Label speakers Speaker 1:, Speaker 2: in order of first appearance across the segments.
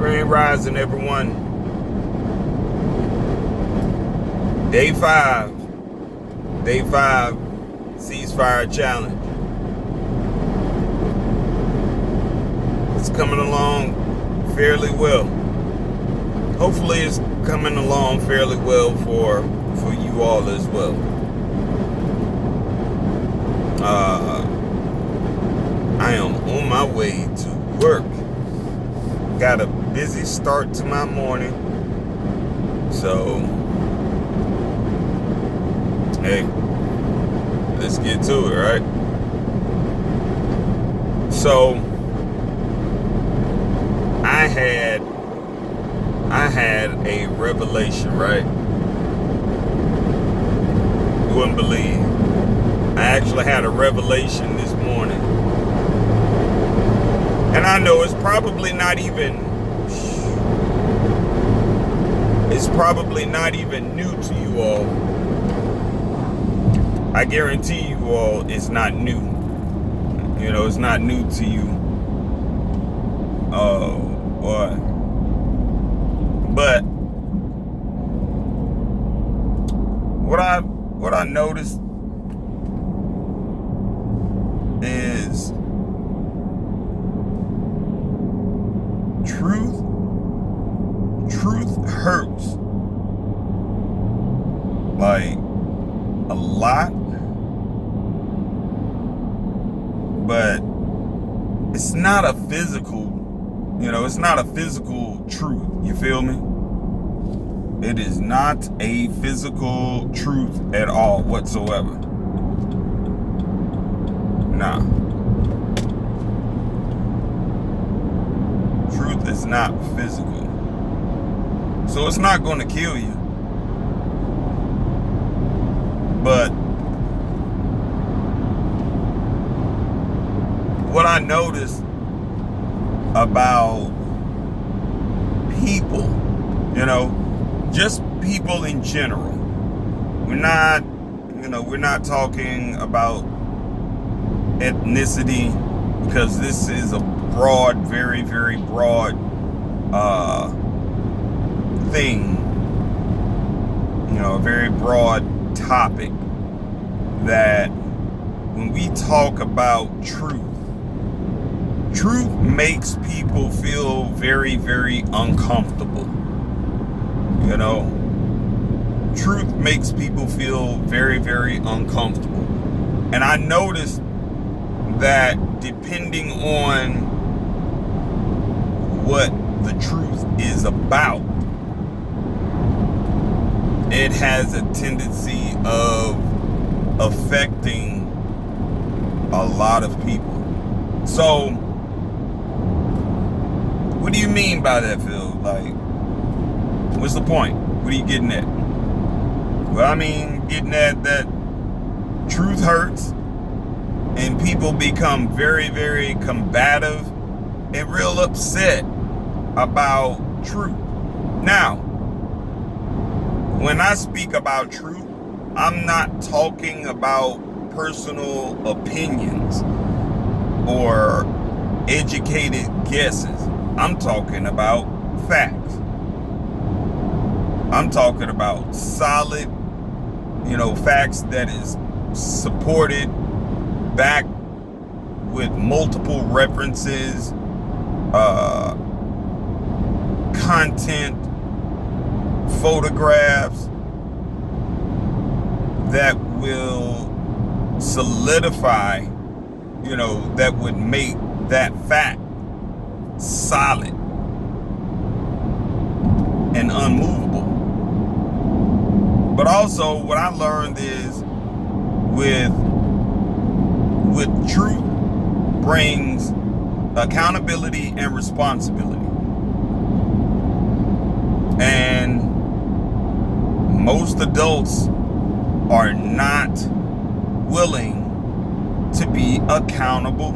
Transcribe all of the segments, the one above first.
Speaker 1: Grand Rising, everyone. Day 5 ceasefire challenge. It's coming along fairly well. Hopefully it's coming along fairly well for you all as well. I am on my way to work. Got a busy start to my morning. So, hey, let's get to it, right? So, I had a revelation, right? You wouldn't believe. I actually had a revelation this morning. And I know it's probably not even new to you all. I guarantee you all it's not new. You know, it's not new to you. But what I noticed is truth hurts like a lot, but it's not a physical, it's not a physical truth. You feel me? It is not a physical truth at all whatsoever. Nah. Truth is not physical. So it's not going to kill you. But what I noticed about people, just people in general. We're not talking about ethnicity, because this is a broad, very, very broad thing, a very broad topic, that when we talk about truth makes people feel very, very uncomfortable. Truth makes people feel very, very uncomfortable. And I noticed that depending on what the truth is about, it has a tendency of affecting a lot of people. So, what do you mean by that, Phil? Like, what's the point? What are you getting at? Well, I mean, getting at that truth hurts, and people become very, very combative and real upset about truth. Now, when I speak about truth, I'm not talking about personal opinions or educated guesses. I'm talking about facts. I'm talking about solid, facts that is supported, back with multiple references, content, photographs that will solidify, that would make that fact solid and unmovable. But also what I learned is with truth brings accountability and responsibility. And most adults are not willing to be accountable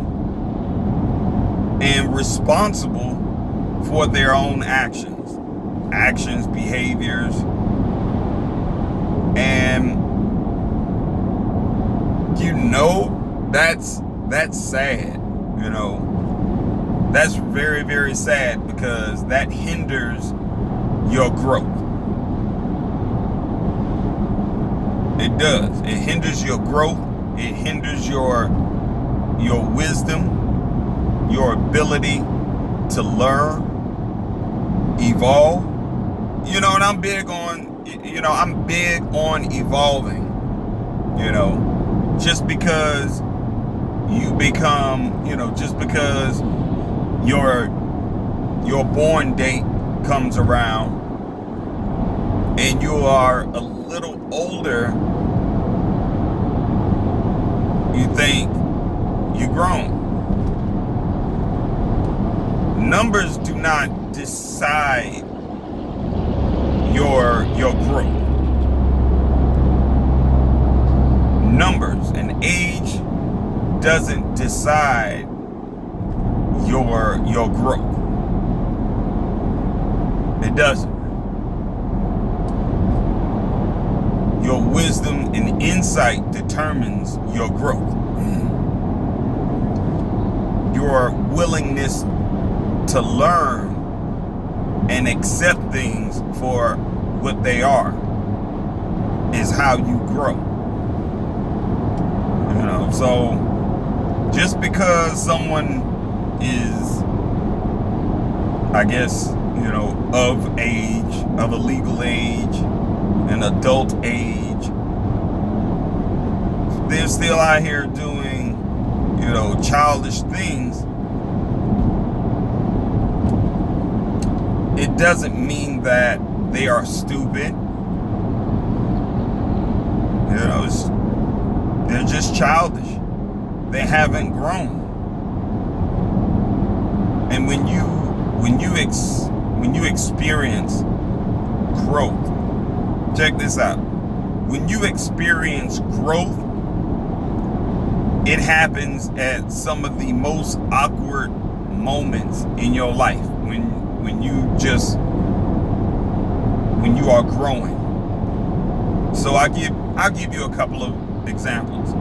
Speaker 1: and responsible for their own actions, behaviors, and that's sad, That's very, very sad, because that hinders your growth. It does. It hinders your growth. It hinders your wisdom, your ability to learn, evolve. You know, and I'm big on evolving. You know, just because you become, just because your born date comes around and you are a little older, you think you've grown. Numbers do not decide your growth. Numbers and age doesn't decide your growth. It doesn't. Your wisdom and insight determines your growth. Your willingness to learn and accept things for what they are is how you grow. So just because someone is, I guess, of age, of a legal age, an adult age, they're still out here doing, childish things. It doesn't mean that they are stupid. They're just childish. They haven't grown. And when you experience growth, check this out. When you experience growth, it happens at some of the most awkward moments in your life. When you are growing. So I'll give you a couple of examples.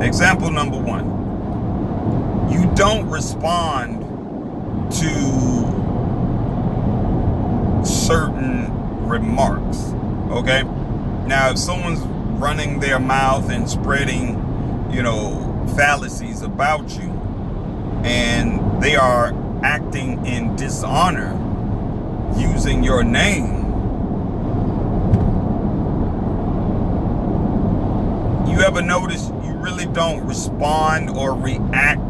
Speaker 1: Example number one: you don't respond to certain remarks. Okay? Now, if someone's running their mouth and spreading, fallacies about you, and they are acting in dishonor using your name, you ever notice you really don't respond or react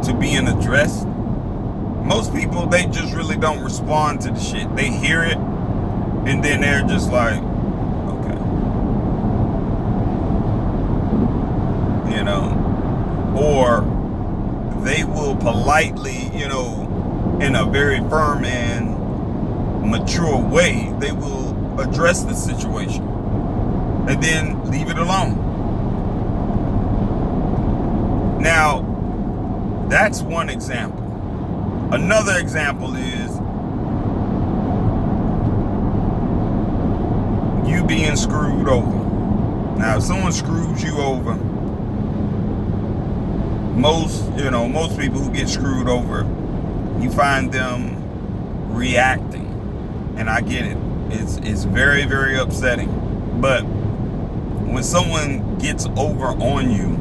Speaker 1: to being addressed? Most people, they just really don't respond to the shit. They hear it and then they're just like, okay. Or they will politely, in a very firm and mature way, they will address the situation and then leave it alone. Now, that's one example. Another example is you being screwed over. Now, if someone screws you over, most people who get screwed over, you find them reacting. And I get it. It's very, very upsetting. But when someone gets over on you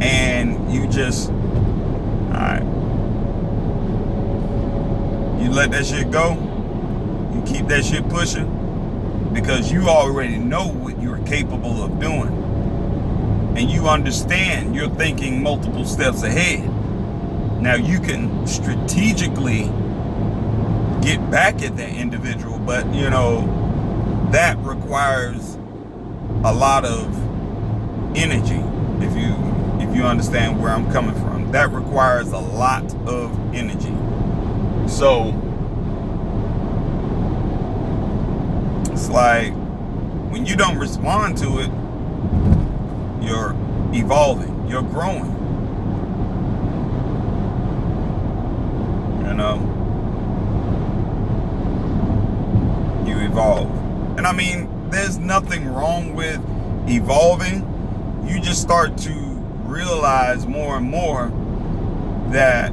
Speaker 1: and you just, alright, you let that shit go, you keep that shit pushing, because you already know what you're capable of doing. And you understand you're thinking multiple steps ahead. Now, you can strategically get back at that individual, but that requires a lot of energy. If you understand where I'm coming from, that requires a lot of energy. So it's like when you don't respond to it, you're evolving, you're growing. You evolve. And I mean, there's nothing wrong with evolving, you just start to realize more and more that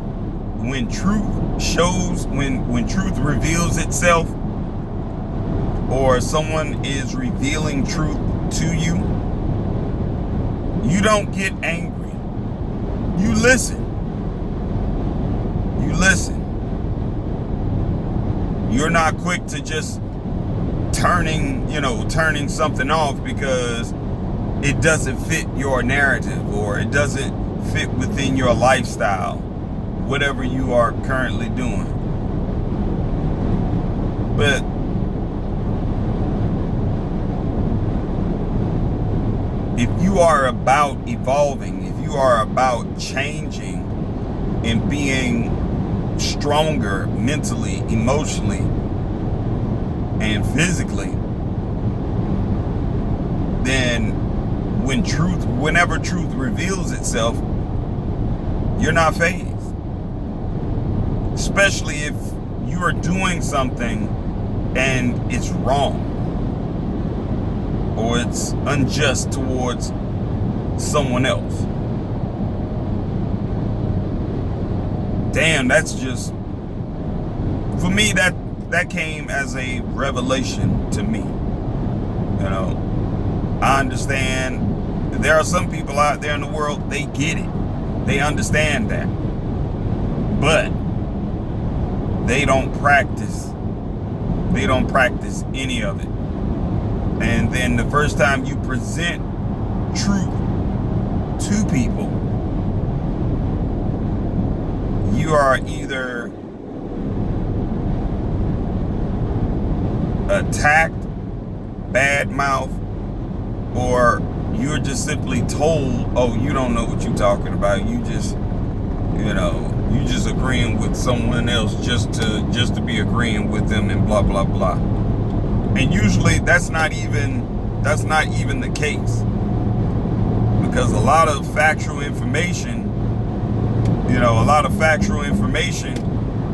Speaker 1: when truth shows, when truth reveals itself, or someone is revealing truth to you, you don't get angry. You listen. You listen. You're not quick to just turning something off because it doesn't fit your narrative or it doesn't fit within your lifestyle, whatever you are currently doing. But if you are about evolving, if you are about changing and being stronger mentally, emotionally, and physically, then whenever truth reveals itself, you're not fazed. Especially if you are doing something and it's wrong, or it's unjust towards someone else. Damn, that's just, for me, that came as a revelation to me. I understand there are some people out there in the world, they get it. They understand that. But they don't practice any of it. And then the first time you present truth to people, you are either attacked, bad mouth, or you're just simply told, oh, you don't know what you're talking about. You just agreeing with someone else just to be agreeing with them and blah, blah, blah. And usually that's not even the case, because a lot of factual information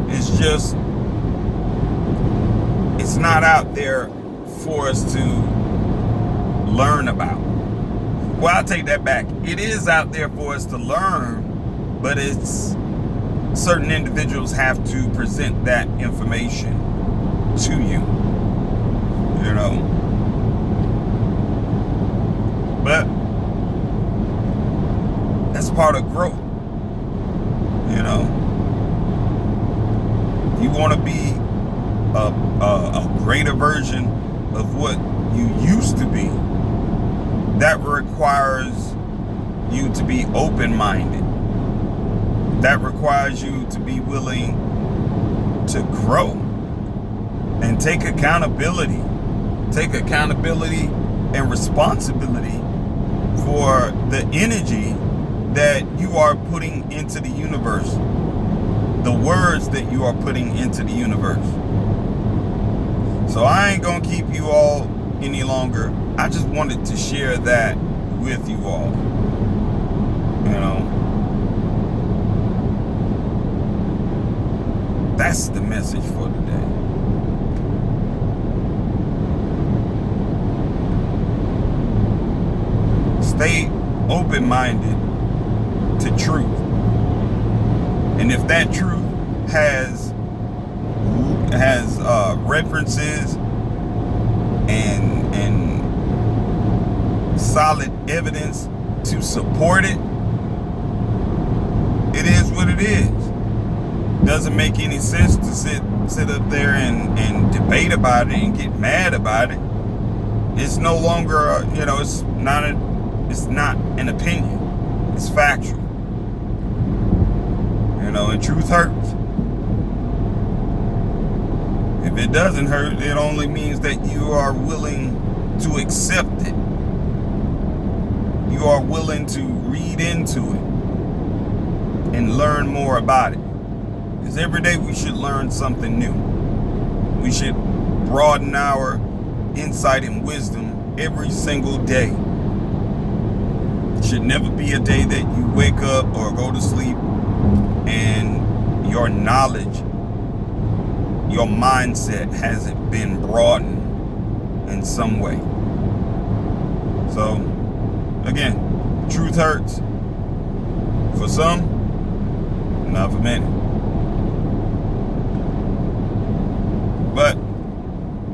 Speaker 1: is just, it's not out there for us to learn about. Well, I'll take that back. It is out there for us to learn, but it's certain individuals have to present that information to you. But that's part of growth. You want to be a greater version of what you used to be. That requires you to be open-minded. That requires you to be willing to grow and take accountability. Take accountability and responsibility for the energy that you are putting into the universe, the words that you are putting into the universe. So I ain't gonna keep you all any longer. I just wanted to share that with you all. That's the message for today. Stay open-minded to truth. And if that truth has references and solid evidence to support it, it is what it is. Doesn't make any sense to sit up there and debate about it and get mad about it. It's no longer, it's not an opinion. It's factual. And truth hurts. If it doesn't hurt, it only means that you are willing to accept it. You are willing to read into it and learn more about it. Because every day we should learn something new. We should broaden our insight and wisdom every single day. It should never be a day that you wake up or go to sleep and your knowledge, your mindset hasn't been broadened in some way. So, again, truth hurts for some, not for many. But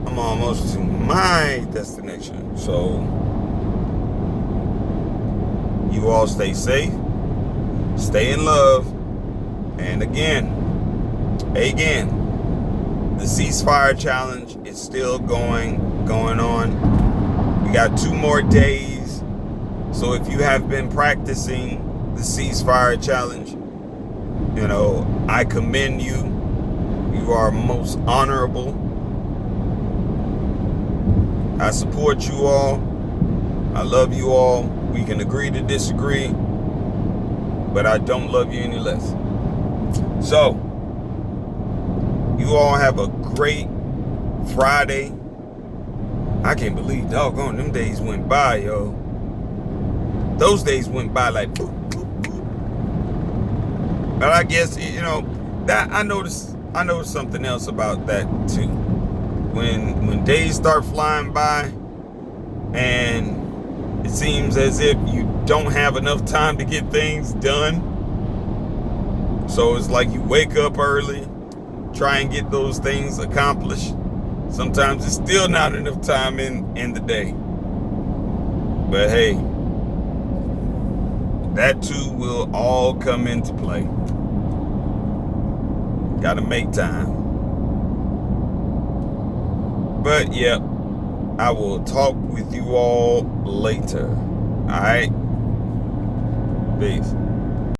Speaker 1: I'm almost to my destination. So, you all stay safe, stay in love, and again, the ceasefire challenge is still going on. We got 2 more days. So if you have been practicing the ceasefire challenge, you know, I commend you. You are most honorable. I support you all. I love you all. We can agree to disagree, but I don't love you any less. So, you all have a great Friday. I can't believe, doggone, them days went by, yo. Those days went by like boop, boop, boop. But I guess, you know, that I noticed something else about that too. When days start flying by and it seems as if you don't have enough time to get things done. So it's like you wake up early, try and get those things accomplished. Sometimes it's still not enough time in the day. But hey, that too will all come into play. Gotta make time. But yeah, I will talk with you all later. All right? Peace.